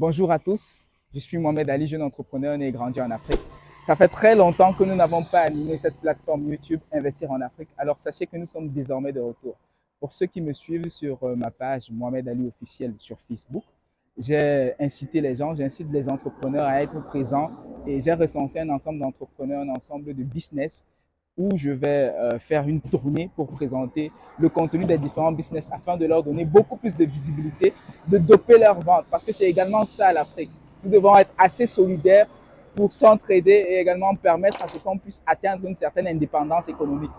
Bonjour à tous, je suis Mohamed Ali, jeune entrepreneur né et grandi en Afrique. Ça fait très longtemps que nous n'avons pas animé cette plateforme YouTube Investir en Afrique, alors sachez que nous sommes désormais de retour. Pour ceux qui me suivent sur ma page Mohamed Ali officiel sur Facebook, j'ai incité les gens, j'incite les entrepreneurs à être présents et j'ai recensé un ensemble d'entrepreneurs, un ensemble de business où je vais faire une tournée pour présenter le contenu des différents business afin de leur donner beaucoup plus de visibilité, de doper leur vente. Parce que c'est également ça l'Afrique. Nous devons être assez solidaires pour s'entraider et également permettre à ce qu'on puisse atteindre une certaine indépendance économique.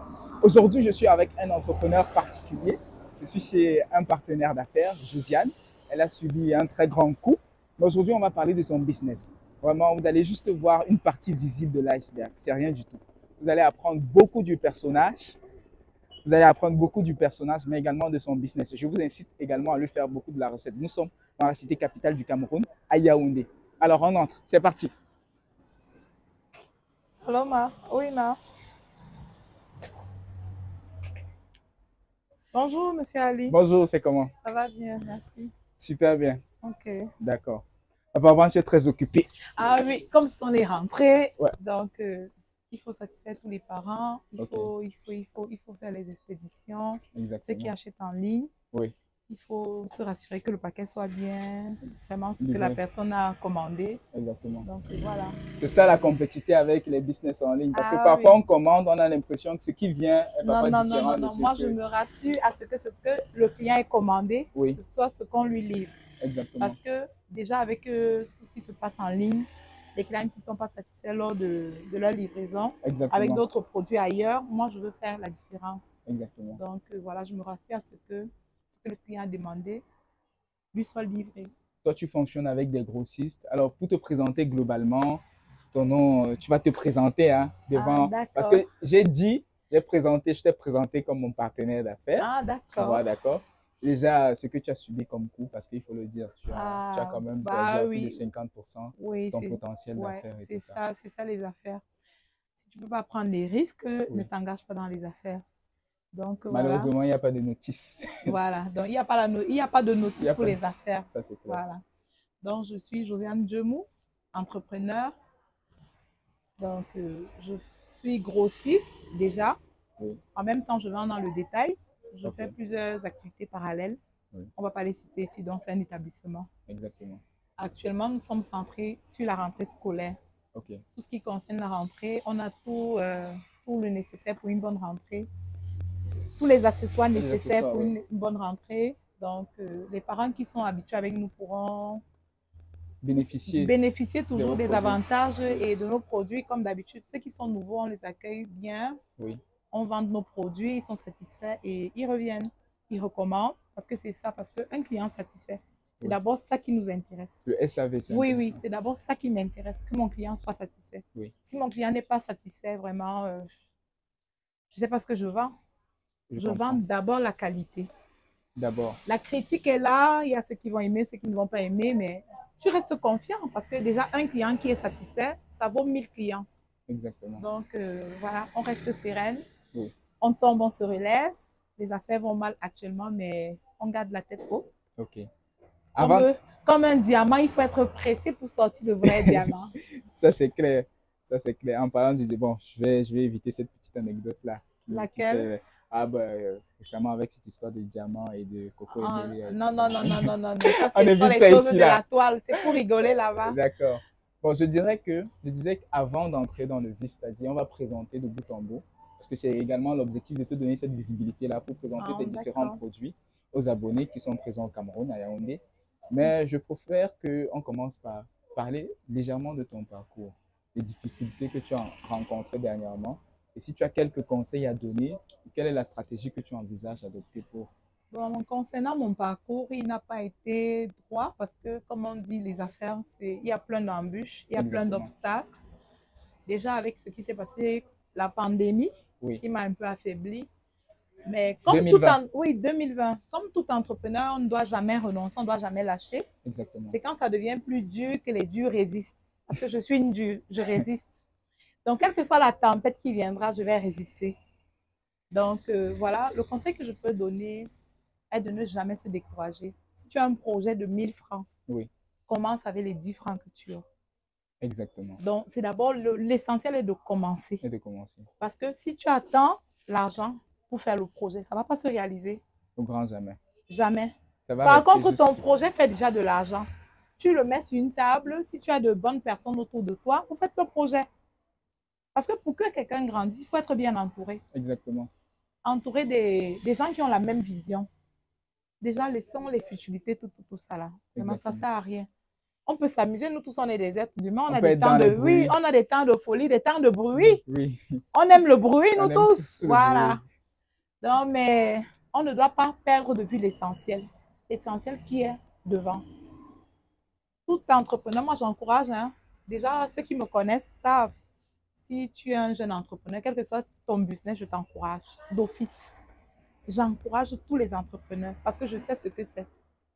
Aujourd'hui, je suis avec un entrepreneur particulier. Je suis chez un partenaire d'affaires, Josiane. Elle a subi un très grand coup. Mais aujourd'hui, on va parler de son business. Vraiment, vous allez juste voir une partie visible de l'iceberg. C'est rien du tout. Vous allez apprendre beaucoup du personnage. Vous allez apprendre beaucoup du personnage, mais également de son business. Je vous incite également à lui faire beaucoup de la recette. Nous sommes dans la cité capitale du Cameroun, à Yaoundé. Alors, on entre. C'est parti. Allô, Ma. Oui, Ma. Bonjour, Monsieur Ali. Bonjour, c'est comment? Ça va bien, merci. Super bien. Ok. D'accord. Apparemment, tu es très occupé. Ah oui, comme on est rentré, Ouais. donc il faut satisfaire tous les parents, Ok. il faut faire les expéditions, ceux Exactement. qui achètent en ligne. Oui. Il faut se rassurer que le paquet soit bien, vraiment ce que la Livré. personne a commandé. Exactement. Donc voilà. C'est ça la compétitivité avec les business en ligne. Parce que Ah parfois, oui. on commande, on a l'impression que ce qui vient est Non, parfois non, non, différent non, de non. ce Moi, que... je me rassure à ce que le client ait commandé, Oui. ce soit ce qu'on lui livre. Exactement. Parce que déjà, avec tout ce qui se passe en ligne, les clients qui ne sont pas satisfaits lors de leur livraison, Exactement. avec d'autres produits ailleurs, moi, je veux faire la différence. Exactement. Donc, voilà, je me rassure à ce que le client a demandé lui soit livré. Toi, tu fonctionnes avec des grossistes. Alors, pour te présenter globalement, ton nom, tu vas te présenter hein, Ah, devant. Parce d'accord. que j'ai dit, je t'ai présenté comme mon partenaire d'affaires. Ah, Tu vois, d'accord. d'accord. Déjà, ce que tu as subi comme coup, parce qu'il faut le dire, tu as Ah, quand même perdu bah à plus de oui, 50% oui, ton potentiel ouais, d'affaires et tout ça. c'est ça les affaires. Si tu ne peux pas prendre les risques, ne Oui. t'engage pas dans les affaires. Donc, voilà. Malheureusement, il n'y a pas de notice. Voilà, donc il n'y a pas il y a pas de Il n'y notice a pour pas de... les affaires. Ça, c'est clair. Voilà. Donc, je suis Josiane Djemou, entrepreneur. Donc, je suis grossiste déjà. Oui. En même temps, je vais dans le détail. Je Ok. fais plusieurs activités parallèles. Oui. On ne va pas les citer ici, donc c'est un établissement. Exactement. Actuellement, nous sommes centrés sur la rentrée scolaire. Ok. Tout ce qui concerne la rentrée, on a tout le nécessaire pour une bonne rentrée. Tous les accessoires nécessaires pour oui. une bonne rentrée. Donc, les parents qui sont habitués avec nous pourront bénéficier toujours des avantages et de nos produits comme d'habitude. Ceux qui sont nouveaux, on les accueille bien. Oui. On vend nos produits, ils sont satisfaits et ils reviennent. Ils recommandent parce que c'est ça, parce qu'un client satisfait, c'est d'abord ça qui nous intéresse. Le SAV, c'est Oui, oui, c'est d'abord ça qui m'intéresse, que mon client soit satisfait. Oui. Si mon client n'est pas satisfait, vraiment, je ne sais pas ce que je vends. Je vends d'abord la qualité. D'abord. La critique est là, il y a ceux qui vont aimer, ceux qui ne vont pas aimer, mais tu restes confiant parce que déjà un client qui est satisfait, ça vaut 1000 clients. Exactement. Donc voilà, on reste sereine, oui. On tombe, on se relève. Les affaires vont mal actuellement, mais on garde la tête haute. Ok. Comme un diamant, il faut être pressé pour sortir le vrai diamant. Ça, c'est clair. Ça, c'est clair. En parlant, je dis, bon, je vais éviter cette petite anecdote-là. Laquelle? Récemment, avec cette histoire de diamant et de coco et bébé. Non, non, non, non, non, non, non. Ça, On c'est évite les ça choses ici, de là. la toile. C'est pour rigoler là-bas. D'accord. Bon, je disais qu'avant d'entrer dans le vif, c'est-à-dire, on va présenter de bout en bout, parce que c'est également l'objectif de te donner cette visibilité-là pour présenter tes différents produits aux abonnés qui sont présents au Cameroun, à Yaoundé. Mais je préfère qu'on commence par parler légèrement de ton parcours, les difficultés que tu as rencontrées dernièrement. Et si tu as quelques conseils à donner, quelle est la stratégie que tu envisages d'adopter pour... Bon, concernant mon parcours, il n'a pas été droit parce que, comme on dit, les affaires, il y a plein d'embûches, il y a plein d'obstacles. Déjà, avec ce qui s'est passé, la pandémie, qui m'a un peu affaibli. Mais comme 2020. Oui, 2020. Comme tout entrepreneur, on ne doit jamais renoncer, on ne doit jamais lâcher. Exactement. C'est quand ça devient plus dur que les durs résistent. Parce que je suis une dure, je résiste. Donc, quelle que soit la tempête qui viendra, je vais résister. Donc, voilà, le conseil que je peux donner est de ne jamais se décourager. Si tu as un projet de 1000 francs, commence avec les 10 francs que tu as. Exactement. Donc, c'est d'abord l'essentiel est de commencer. Et de commencer. Parce que si tu attends l'argent pour faire le projet, ça ne va pas se réaliser. Au grand jamais. Jamais. Ça va Par rester contre, juste ton ici. projet fait déjà de l'argent. Tu le mets sur une table. Si tu as de bonnes personnes autour de toi, vous faites le projet. Parce que pour que quelqu'un grandisse, il faut être bien entouré. Exactement. Entouré des gens qui ont la même vision. Déjà, laissons les futilités, tout ça là. Vraiment, ça ne sert à rien. On peut s'amuser, nous tous, on est des êtres humains. On a des temps de oui, on a des temps de folie, des temps de bruit. Oui. On aime le bruit, nous On aime tous. Voilà. Bruit. Donc, mais on ne doit pas perdre de vue l'essentiel. L'essentiel qui est devant. Tout entrepreneur, moi j'encourage, hein, déjà ceux qui me connaissent savent, si tu es un jeune entrepreneur, quel que soit ton business, je t'encourage d'office. J'encourage tous les entrepreneurs parce que je sais ce que c'est.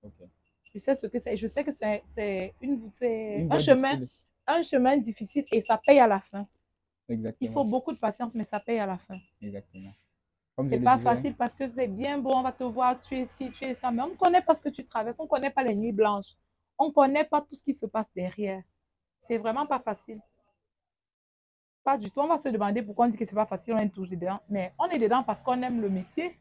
Okay. Je sais ce que c'est. Je sais que c'est un chemin difficile et ça paye à la fin. Exactement. Il faut beaucoup de patience, mais ça paye à la fin. Exactement. C'est pas facile parce que c'est bien beau, on va te voir, tu es ci, tu es ça, mais on ne connaît pas ce que tu traverses, on ne connaît pas les nuits blanches, on ne connaît pas tout ce qui se passe derrière. C'est vraiment pas facile. Pas du tout. On va se demander pourquoi on dit que c'est pas facile, on est toujours dedans. Mais on est dedans parce qu'on aime le métier.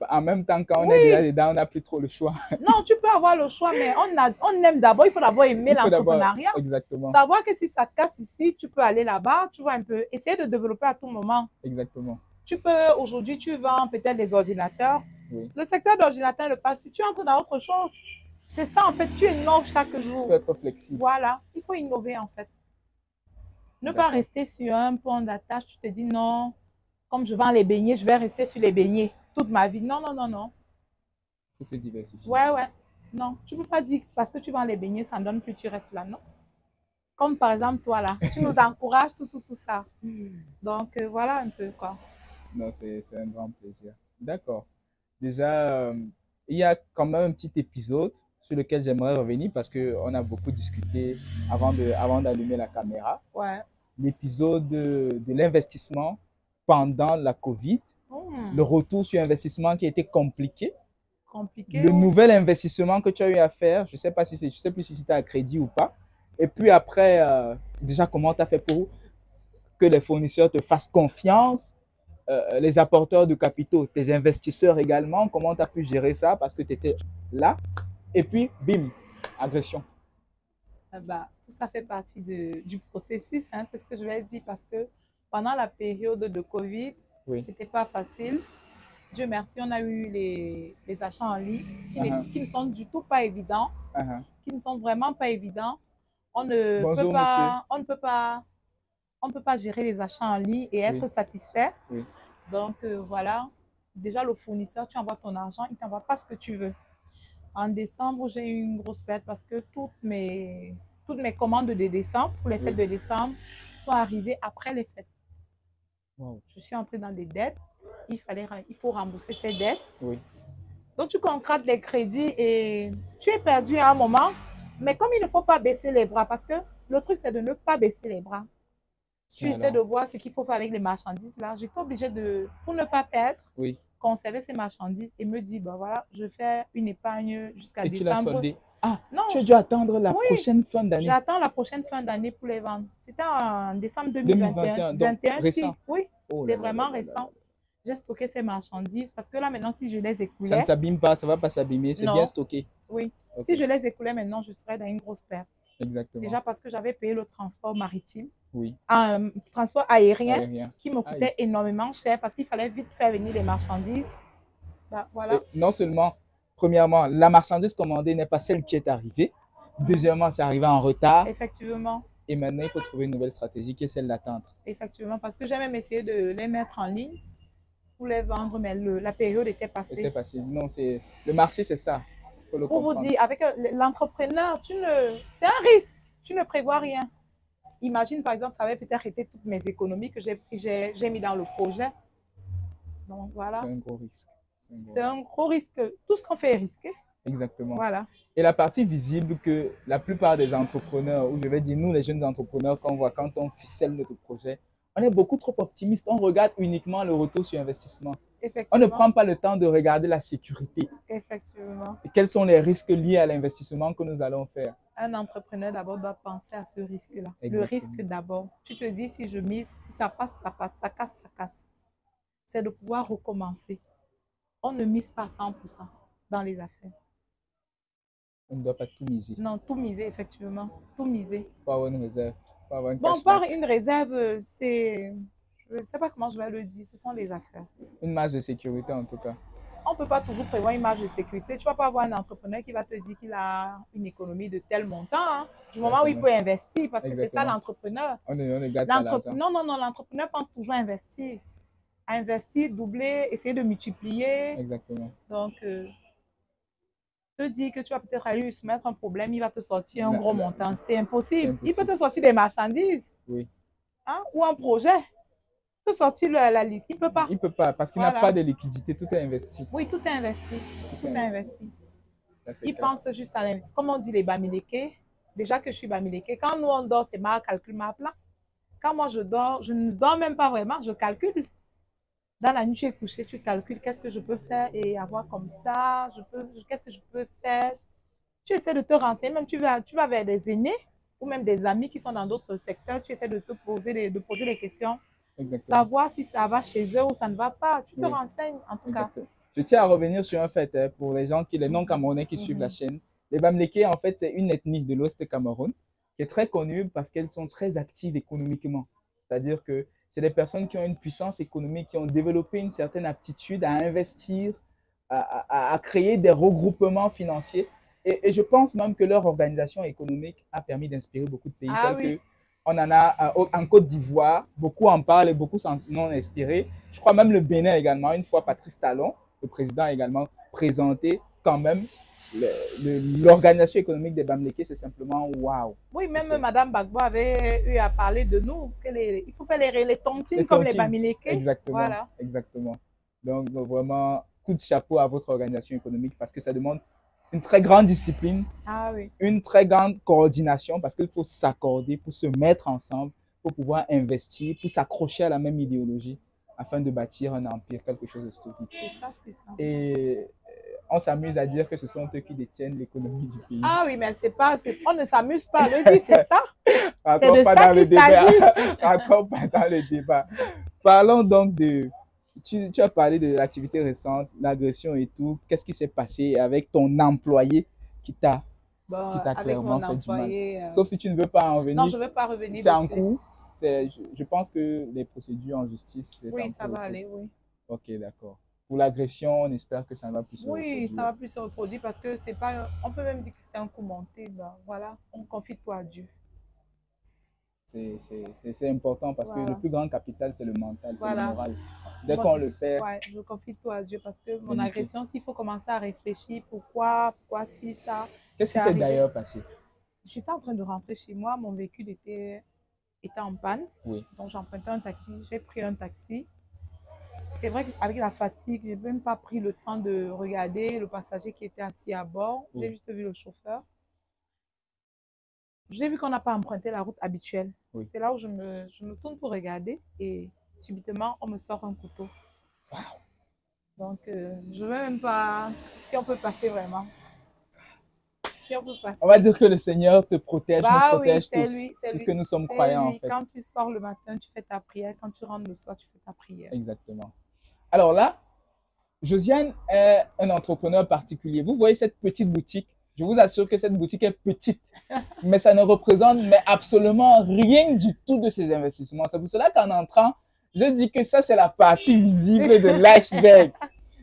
En même temps, quand on est déjà dedans, on n'a plus trop le choix. Non, tu peux avoir le choix, mais on aime d'abord. Il faut d'abord aimer l'entrepreneuriat. Exactement. Savoir que si ça casse ici, tu peux aller là-bas, tu vois un peu. Essayer de développer à tout moment. Exactement. Tu peux, aujourd'hui, tu vends peut-être des ordinateurs. Oui. Le secteur d'ordinateur ne passe plus. Tu entres dans autre chose. C'est ça, en fait. Tu innoves chaque jour. Tu peux être flexible. Voilà. Il faut innover, en fait. Ne pas rester sur un point d'attache. Tu te dis non, comme je vends les beignets, je vais rester sur les beignets toute ma vie. Non, non, non, non. Il faut se diversifier. Ouais, ouais. Non, tu ne peux pas dire parce que tu vends les beignets, ça ne donne plus, tu restes là, non. Comme par exemple, toi là, tu nous encourages, tout ça. Donc, voilà un peu quoi. Non, c'est un grand plaisir. D'accord. Déjà, il y a quand même un petit épisode sur lequel j'aimerais revenir parce qu'on a beaucoup discuté avant d'allumer la caméra. Ouais. L'épisode de l'investissement pendant la COVID, le retour sur investissement qui a été compliqué. Le nouvel investissement que tu as eu à faire, je sais plus si c'était à crédit ou pas. Et puis après, déjà, comment tu as fait pour que les fournisseurs te fassent confiance, les apporteurs de capitaux, tes investisseurs également, comment tu as pu gérer ça parce que tu étais là. Et puis, bim, agression. Tout ça fait partie du processus, hein, c'est ce que je vais dire parce que pendant la période de Covid, oui, c'était pas facile. Dieu merci, on a eu les achats en ligne qui ne sont du tout pas évidents, qui ne sont vraiment pas évidents. On ne peut pas gérer les achats en ligne et être satisfait. Oui. Donc voilà, déjà le fournisseur, tu envoies ton argent, il ne t'envoie pas ce que tu veux. En décembre, j'ai eu une grosse perte parce que toutes mes commandes de décembre, pour les fêtes de décembre, sont arrivées après les fêtes. Wow. Je suis entrée dans des dettes. Il faut rembourser ces dettes. Oui. Donc, tu contractes les crédits et tu es perdu à un moment. Mais comme il ne faut pas baisser les bras, parce que le truc, c'est de ne pas baisser les bras. Tu essaies de voir ce qu'il faut faire avec les marchandises. Là, j'étais obligée pour ne pas perdre, conserver ces marchandises et me dire, ben voilà, je fais une épargne jusqu'à décembre. Et tu l'as soldé? Ah, non, tu as dû attendre la prochaine fin d'année. J'attends la prochaine fin d'année pour les vendre. C'était en décembre 2021. Donc, récent. Oui, c'est vraiment récent. J'ai stocké ces marchandises parce que là, maintenant, si je les écoulais... Ça ne s'abîme pas, ça ne va pas s'abîmer, c'est bien stocké. Oui. Okay. Si je les écoulais maintenant, je serais dans une grosse perte. Exactement. Déjà parce que j'avais payé le transport maritime. Oui. Transport aérien. Qui me coûtait énormément cher parce qu'il fallait vite faire venir les marchandises. Voilà. Et non seulement, premièrement, la marchandise commandée n'est pas celle qui est arrivée. Deuxièmement, c'est arrivé en retard. Effectivement. Et maintenant, il faut trouver une nouvelle stratégie qui est celle d'attendre. Effectivement, parce que j'ai même essayé de les mettre en ligne pour les vendre, mais la période était passée. C'était passé. Non, le marché, c'est ça. Faut le comprendre. Pour vous dire, avec l'entrepreneur, c'est un risque. Tu ne prévois rien. Imagine, par exemple, ça avait peut-être été toutes mes économies que j'ai mis dans le projet. Donc, voilà. C'est un gros risque. C'est un gros risque. Tout ce qu'on fait est risqué. Exactement. Voilà. Et la partie visible que la plupart des entrepreneurs, ou je vais dire nous, les jeunes entrepreneurs, qu'on voit quand on ficelle notre projet, On est beaucoup trop optimiste. On regarde uniquement le retour sur investissement. On ne Effectivement. prend pas le temps de regarder la sécurité. Effectivement. Et quels sont les risques liés à l'investissement que nous allons faire? Un entrepreneur d'abord doit penser à ce risque-là. Le Exactement. risque d'abord. Tu te dis, si je mise, si ça passe, ça passe, ça casse, ça casse. C'est de pouvoir recommencer. On ne mise pas 100% dans les affaires. On ne doit pas tout miser. Non, tout miser, effectivement. Tout miser. Il faut avoir une réserve. Il faut avoir un Bon, cashback. par une réserve, c'est... Je ne sais pas comment je vais le dire, ce sont les affaires. Une marge de sécurité en tout cas. On ne peut pas toujours prévoir une marge de sécurité. Tu ne vas pas avoir un entrepreneur qui va te dire qu'il a une économie de tel montant, hein, du moment où il peut investir, parce que c'est ça Exactement. l'entrepreneur. On ne gâte pas l'argent. Non, l'entrepreneur pense toujours à investir. À investir, doubler, essayer de multiplier. Exactement. Donc, te dire que tu vas peut-être aller lui soumettre un problème, il va te sortir un gros montant. C'est impossible. Il peut te sortir des marchandises. Oui. Hein, ou un projet. Il peut sortir la liquide. Il ne peut pas. Il ne peut pas parce qu'il n'a pas de liquidité. Tout est investi. Oui, tout est investi. Tout est investi. Ça, Il pense juste à l'investissement. Comme on dit les Bamileke, déjà que je suis Bamileke, quand nous on dort, c'est ma calcul, ma plat. Quand moi je dors, je ne dors même pas vraiment, je calcule. Dans la nuit, tu es couché, tu calcules qu'est-ce que je peux faire et avoir comme ça, qu'est-ce que je peux faire. Tu essaies de te renseigner, même tu vas vers des aînés ou même des amis qui sont dans d'autres secteurs, tu essaies de te poser des questions. Exactement. Savoir si ça va chez eux ou ça ne va pas. Tu te renseignes, en tout cas. Je tiens à revenir sur un fait, pour les gens les non-camerounais qui suivent la chaîne. Les Bamileke, en fait, c'est une ethnie de l'Ouest Cameroun qui est très connue parce qu'elles sont très actives économiquement. C'est-à-dire que c'est des personnes qui ont une puissance économique, qui ont développé une certaine aptitude à investir, à créer des regroupements financiers. Et je pense même que leur organisation économique a permis d'inspirer beaucoup de pays tels que on en a en Côte d'Ivoire, beaucoup en parlent et beaucoup s'en ont inspiré. Je crois même le Bénin également, une fois Patrice Talon, le président, a également présenté quand même l'organisation économique des Bamileke, c'est simplement waouh. Oui, même Madame Bagbo avait eu à parler de nous. Il faut faire les tontines comme les Bamileke. Exactement, voilà. Exactement. Donc vraiment, coup de chapeau à votre organisation économique parce que ça demande une très grande discipline, une très grande coordination parce qu'il faut s'accorder pour se mettre ensemble, pour pouvoir investir, pour s'accrocher à la même idéologie afin de bâtir un empire, quelque chose de stupide. C'est ça, c'est ça. Et on s'amuse à dire que ce sont eux qui détiennent l'économie du pays. Ah oui, mais c'est pas, on ne s'amuse pas à le dire, c'est ça. C'est de ça qu'il s'agit. Encore pas dans le débat. Parlons donc de... Tu as parlé de l'activité récente, l'agression et tout. Qu'est-ce qui s'est passé avec ton employé qui t'a clairement fait du mal? Sauf si tu ne veux pas en revenir. Non, je ne veux pas revenir. C'est en cours. Je pense que les procédures en justice... Oui, ça va aller, oui. Ok, d'accord. Pour l'agression, on espère que ça ne va plus se reproduire. Oui, ça ne va plus se reproduire parce que c'est pas... On peut même dire que c'était un coup monté. Ben, voilà, on confie tout à Dieu. C'est important parce que le plus grand capital, c'est le mental, c'est le moral. Dès qu'on le fait... Ouais, je confie tout à Dieu parce que mon agression, s'il faut commencer à réfléchir, pourquoi si ça... Qu'est-ce qui s'est d'ailleurs passé? J'étais en train de rentrer chez moi, mon véhicule était en panne. Oui. Donc j'empruntais un taxi, j'ai pris un taxi. C'est vrai qu'avec la fatigue, je n'ai même pas pris le temps de regarder le passager qui était assis à bord. J'ai juste vu le chauffeur. J'ai vu qu'on n'a pas emprunté la route habituelle. Oui. C'est là où je me tourne pour regarder et subitement, on me sort un couteau. Wow. Donc, je ne veux même pas si on peut passer vraiment. Si on peut passer. On va dire que le Seigneur te protège, nous protège tous, puisque nous sommes croyants en fait. Quand tu sors le matin, tu fais ta prière. Quand tu rentres le soir, tu fais ta prière. Exactement. Alors là, Josiane est un entrepreneur particulier. Vous voyez cette petite boutique? Je vous assure que cette boutique est petite, mais ça ne représente absolument rien du tout de ses investissements. C'est pour cela qu'en entrant, je dis que ça, c'est la partie visible de l'iceberg.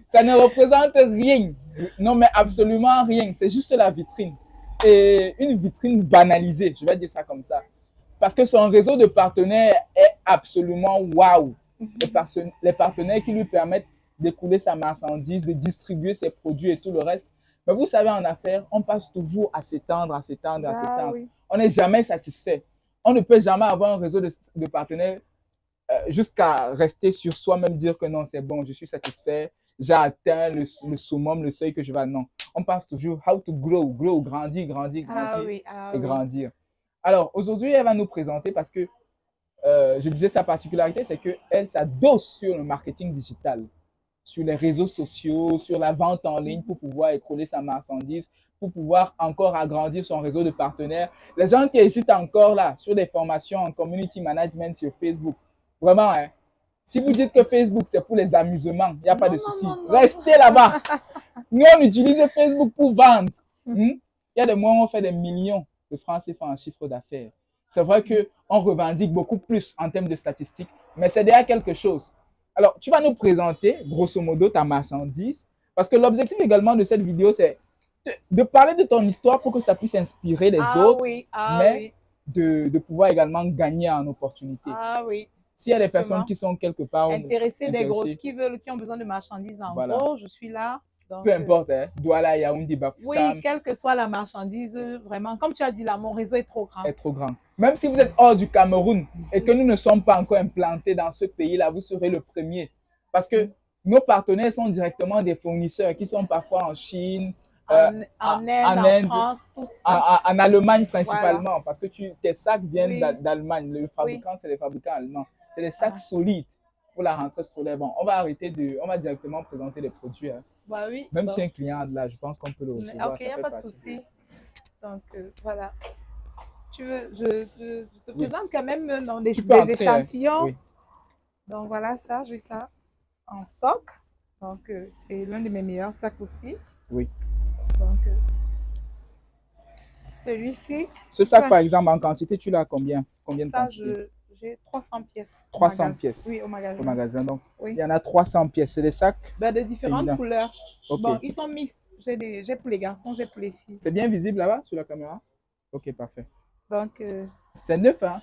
Ça ne représente rien. Non, mais absolument rien. C'est juste la vitrine. Et une vitrine banalisée, je vais dire ça comme ça. Parce que son réseau de partenaires est absolument waouh. Les partenaires qui lui permettent d'écouler sa marchandise, de distribuer ses produits et tout le reste. Mais vous savez, en affaires, on passe toujours à s'étendre, à s'étendre, à s'étendre. Oui. On n'est jamais satisfait. On ne peut jamais avoir un réseau de partenaires jusqu'à rester sur soi-même, dire que non, c'est bon, je suis satisfait, j'ai atteint le summum, le seuil que je vais. Non, on pense toujours how to grow, grandir, et grandir. Alors, aujourd'hui, elle va nous présenter parce que je disais sa particularité, c'est qu'elle s'adosse sur le marketing digital, sur les réseaux sociaux, sur la vente en ligne pour pouvoir écrouler sa marchandise, pour pouvoir encore agrandir son réseau de partenaires. Les gens qui hésitent encore là sur des formations en community management sur Facebook, vraiment, hein, si vous dites que Facebook, c'est pour les amusements, il n'y a pas de souci. Restez là-bas. Nous, on utilise Facebook pour vendre. Il y a des mois où on fait des millions de francs CFA en chiffre d'affaires. C'est vrai qu'on revendique beaucoup plus en termes de statistiques, mais c'est déjà quelque chose. Alors, tu vas nous présenter, grosso modo, ta marchandise, parce que l'objectif également de cette vidéo, c'est de parler de ton histoire pour que ça puisse inspirer les autres, mais de pouvoir également gagner en opportunité. Ah oui. S'il y a des personnes qui sont quelque part intéressées, des grosses qui ont besoin de marchandises en gros, je suis là. Donc, peu importe, hein, Douala, Yaoundé, Bafoussam. Oui, quelle que soit la marchandise, vraiment, comme tu as dit là, mon réseau est trop grand. Est trop grand. Même si vous êtes hors du Cameroun et que nous ne sommes pas encore implantés dans ce pays-là, vous serez le premier. Parce que nos partenaires sont directement des fournisseurs qui sont parfois en Chine, en Inde, en France, tout ça. En Allemagne principalement, voilà. Parce que tes sacs viennent d'Allemagne. Le fabricant, c'est les fabricants allemands. C'est des sacs solides pour la rentrée scolaire. Bon, on va directement présenter les produits. Hein. Bah oui. Même si un client a de là, je pense qu'on peut le recevoir. Ok, il n'y a pas de souci. Donc, voilà. Tu veux, je te présente quand même dans des échantillons. Oui. Donc, voilà ça, j'ai ça en stock. Donc, c'est l'un de mes meilleurs sacs aussi. Oui. Donc, celui-ci. Ce sac, par exemple, en quantité, tu l'as combien? Combien de quantité? J'ai 300 pièces. 300 pièces? Oui, au magasin. Au magasin, donc. Oui. Il y en a 300 pièces. C'est des sacs de différentes couleurs. Okay. Bon, ils sont mixtes. J'ai pour les garçons, j'ai pour les filles. C'est bien visible là-bas, sur la caméra? Ok, parfait. Donc, c'est neuf, hein?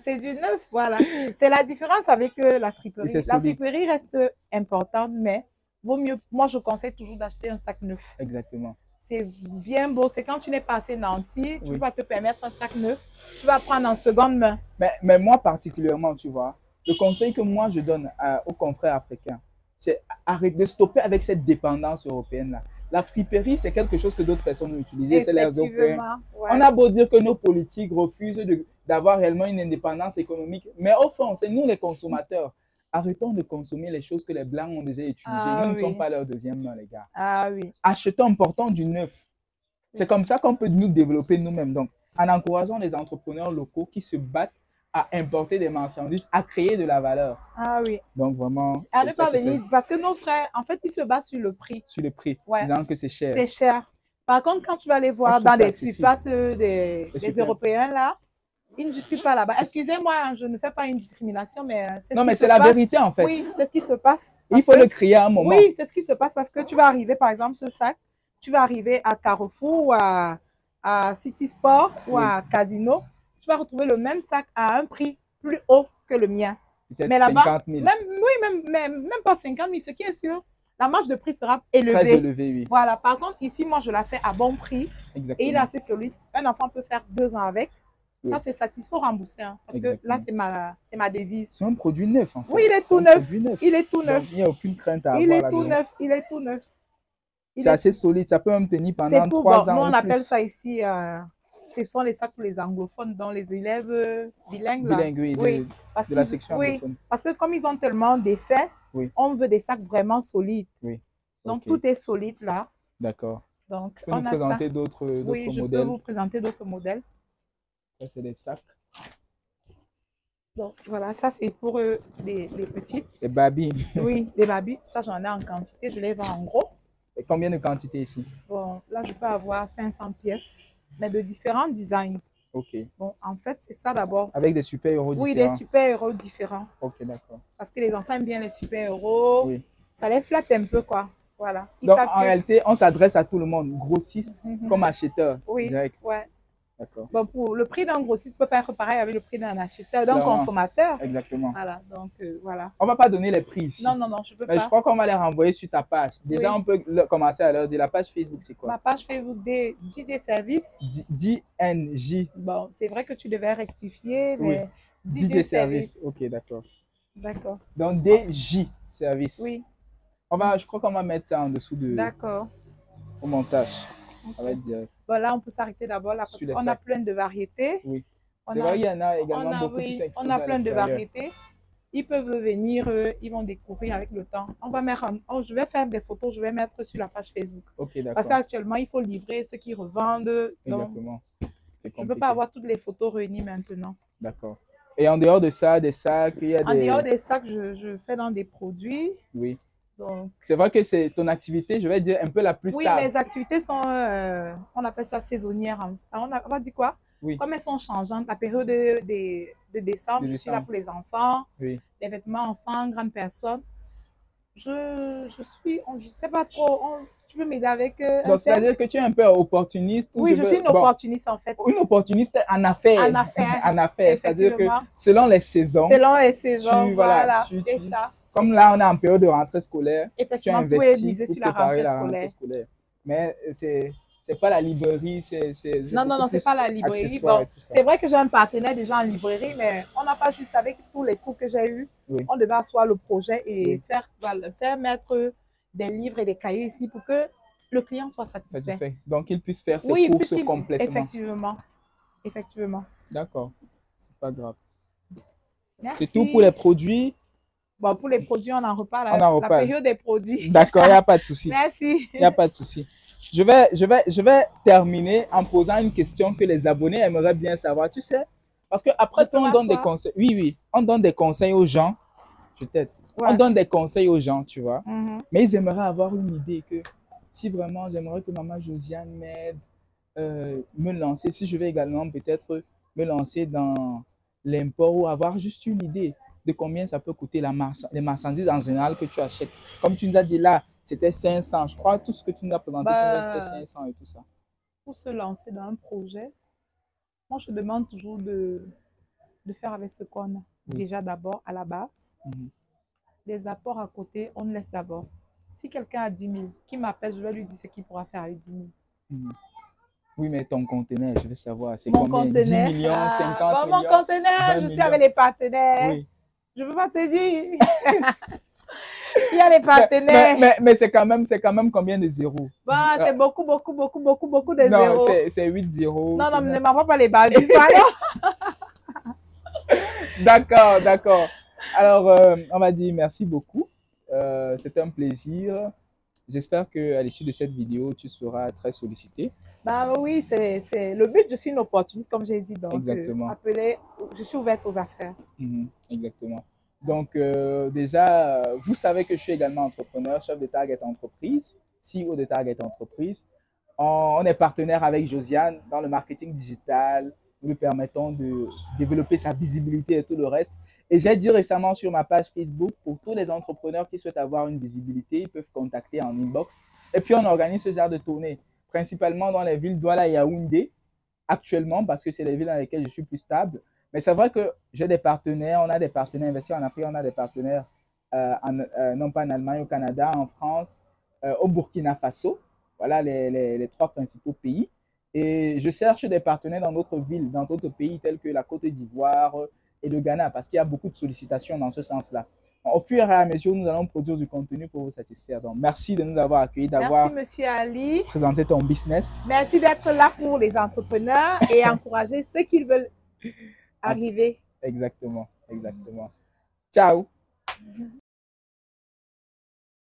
C'est du neuf, voilà. C'est la différence avec la friperie. La friperie reste importante, mais vaut mieux. Moi, je conseille toujours d'acheter un sac neuf. Exactement. C'est bien beau. C'est quand tu n'es pas assez nanti, tu vas te permettre un sac neuf. Tu vas prendre en seconde main. Mais moi, particulièrement, tu vois, le conseil que moi, je donne aux confrères africains, c'est arrêter de stopper avec cette dépendance européenne-là. La friperie, c'est quelque chose que d'autres personnes ont utilisé, c'est les Européens. Ouais. On a beau dire que nos politiques refusent d'avoir réellement une indépendance économique, mais au fond, c'est nous les consommateurs. Arrêtons de consommer les choses que les Blancs ont déjà utilisées. Nous ne sommes pas leur deuxième main, les gars. Ah oui. Achetons, portons du neuf. C'est comme ça qu'on peut nous développer nous-mêmes. Donc, en encourageant les entrepreneurs locaux qui se battent à importer des marchandises, à créer de la valeur. Ah oui. Donc, vraiment... À ne pas venir, parce que nos frères, en fait, ils se battent sur le prix. Sur le prix, disant que c'est cher. C'est cher. Par contre, quand tu vas les voir dans des surfaces des Européens, là, ils ne discutent pas là-bas. Excusez-moi, je ne fais pas une discrimination, mais c'est non, mais c'est la vérité, en fait. Oui, c'est ce qui se passe. Il faut le crier à un moment. Oui, c'est ce qui se passe parce que tu vas arriver, par exemple, ce sac, tu vas arriver à Carrefour ou à City Sport ou à Casino, tu vas retrouver le même sac à un prix plus haut que le mien. Peut-être 50 000. Même pas 50 000, ce qui est sûr, la marge de prix sera élevée. Très élevée, oui. Voilà, par contre, ici, moi, je la fais à bon prix. Exactement. Et il est assez solide. Un enfant peut faire 2 ans avec. Oui. Ça, c'est satisfait, remboursé. Hein, parce Exactement. Que là, c'est ma devise. C'est un produit neuf, en fait. Oui, il est tout neuf. Il est tout neuf. Donc, il n'y a aucune crainte à avoir. Il est tout neuf. Il est tout neuf. C'est assez solide. Ça peut même tenir pendant 3 ans. Nous, on appelle ça ici, ce sont les sacs pour les anglophones, dont les élèves bilingues. Bilingues, oui. De la section anglophone. Parce que comme ils ont tellement d'effets, on veut des sacs vraiment solides. Oui. Donc, tout est solide là. D'accord. Donc, tu peux nous présenter d'autres modèles? Oui, je peux vous présenter d'autres modèles. Ça, c'est des sacs. Donc, voilà, ça, c'est pour les petites. Les babys. Oui, les babys. Ça, j'en ai en quantité. Je les vends en gros. Et combien de quantité ici? Bon, là, je peux avoir 500 pièces, mais de différents designs. Ok. Bon, en fait, c'est ça d'abord. Avec des super-héros différents? Oui, des super-héros différents. Ok, d'accord. Parce que les enfants aiment bien les super-héros. Oui. Ça les flatte un peu, quoi. Voilà. Donc, en réalité, on s'adresse à tout le monde, grossiste comme acheteur. Oui, direct. Ouais. D'accord. Bon, pour le prix d'un grossiste, ne peut pas être pareil avec le prix d'un acheteur, d'un consommateur. Exactement. Voilà, donc voilà. On ne va pas donner les prix ici. Non, je peux pas. Je crois qu'on va les renvoyer sur ta page. Déjà, on peut commencer à leur dire, la page Facebook, c'est quoi? Ma page Facebook, DJ Service. DNJ. Bon, c'est vrai que tu devais rectifier, mais DJ Service. Ok, d'accord. D'accord. Donc, DJ Service. Oui. Je crois qu'on va mettre ça en dessous de... D'accord. Au montage. Okay. On va être direct. Bon, là, on peut s'arrêter d'abord là parce qu'on a plein de variétés. Oui. On C'est a, vrai, il y en a on également a, beaucoup qui oui, sont on exposés a à plein de l'extérieur. variétés. Ils peuvent venir, ils vont découvrir avec le temps. On va mettre, je vais faire des photos, je vais mettre sur la page Facebook. Ok, Parce d'accord. qu'actuellement, il faut livrer ceux qui revendent. Donc, Exactement. C'est je ne peux pas compliqué. avoir toutes les photos réunies maintenant. D'accord. Et en dehors de ça, des sacs, il y a En dehors des... des sacs, je fais dans des produits. Oui. Donc, C'est vrai que c'est ton activité, je vais dire, un peu la plus oui, stable. mes activités sont, on appelle ça saisonnières. On va dire quoi? Oui, Comme elles sont changeantes, la période de décembre, de je suis là décembre. pour les enfants, Oui. les vêtements enfants, grandes personnes. Je sais pas trop, tu peux m'aider avec un Donc, thème? c'est-à-dire que tu es un peu opportuniste. Ou Oui, je suis une bon, opportuniste en fait, une opportuniste en affaires. en affaires, En affaires. C'est-à-dire que effectivement. selon les saisons, Selon les saisons, voilà, voilà, c'est ça. comme là, on est en période de rentrée scolaire, tu Effectivement, vous pouvez investis miser pour sur la préparer rentrée la rentrée scolaire. scolaire. Mais c'est pas la librairie, c'est Non, non, beaucoup non, c'est plus pas la librairie. accessoire Bon, et tout ça. c'est vrai que j'ai un partenaire déjà en librairie, mais on n'a pas juste avec tous les cours que j'ai eus. Oui, On devait asseoir le projet et oui, faire mettre des livres et des cahiers ici pour que le client soit satisfait. satisfait. Donc, il puisse faire ses Oui, courses complètement. effectivement, effectivement. D'accord, c'est pas grave. C'est tout pour Merci. les produits. Bon, pour les produits, on en reparle. On en La reparle. période des produits. D'accord, il n'y a pas de souci. Merci. Il n'y a pas de souci. Je vais terminer en posant une question que les abonnés aimeraient bien savoir. Tu sais, parce qu'après Je tout, peux on donne des m'asseoir? conseils. Oui, oui, on donne des conseils aux gens. Je t'aide. On Ouais. donne des conseils aux gens, tu vois. Mhm. Mais ils aimeraient avoir une idée que si vraiment j'aimerais que maman Josiane m'aide, me lancer, si je vais également peut-être me lancer dans l'import ou avoir juste une idée de combien ça peut coûter les marchandises en général que tu achètes. Comme tu nous as dit là, c'était 500. Je crois tout ce que tu nous as présenté, c'était 500 et tout ça. Pour se lancer dans un projet, moi, je demande toujours de faire avec ce qu'on a. Oui. Déjà d'abord, à la base. Les apports à côté, on laisse d'abord. Si quelqu'un a 10 000, qui m'appelle, je vais lui dire ce qu'il pourra faire avec 10 000. Oui, mais ton conteneur, je veux savoir, c'est Mon combien? conteneur, 10 millions, 50 millions? mon conteneur, je suis avec les partenaires. Oui. Je ne peux pas te dire. Il y a les partenaires. Mais c'est quand même combien de zéros? Bon, c'est beaucoup de non, zéros. C'est 8 zéros. Non, non, ne m'envoie pas les badges. D'accord, d'accord. Alors, on va dire merci beaucoup. C'était un plaisir. J'espère qu'à l'issue de cette vidéo, tu seras très sollicité. Bah oui, c'est le but. Je suis une opportuniste, comme j'ai dit. Donc, exactement. Je suis ouverte aux affaires. Exactement. Donc, déjà, vous savez que je suis également entrepreneur, chef de Target Entreprise, CEO de Target Entreprise. On est partenaire avec Josiane dans le marketing digital. Nous lui permettons de développer sa visibilité et tout le reste. Et j'ai dit récemment sur ma page Facebook, pour tous les entrepreneurs qui souhaitent avoir une visibilité, ils peuvent contacter en inbox. Et puis, on organise ce genre de tournée, principalement dans les villes Douala et Yaoundé, actuellement, parce que c'est les villes dans lesquelles je suis plus stable. Mais c'est vrai que j'ai des partenaires, on a des partenaires investis en Afrique, on a des partenaires, non pas en Allemagne, au Canada, en France, au Burkina Faso. Voilà les trois principaux pays. Et je cherche des partenaires dans d'autres villes, dans d'autres pays tels que la Côte d'Ivoire et le Ghana, parce qu'il y a beaucoup de sollicitations dans ce sens-là. Au fur et à mesure, nous allons produire du contenu pour vous satisfaire. Donc, merci de nous avoir accueillis, d'avoir présenté ton business. Merci d'être là pour les entrepreneurs et encourager ceux qui veulent arriver. Exactement, exactement. Ciao.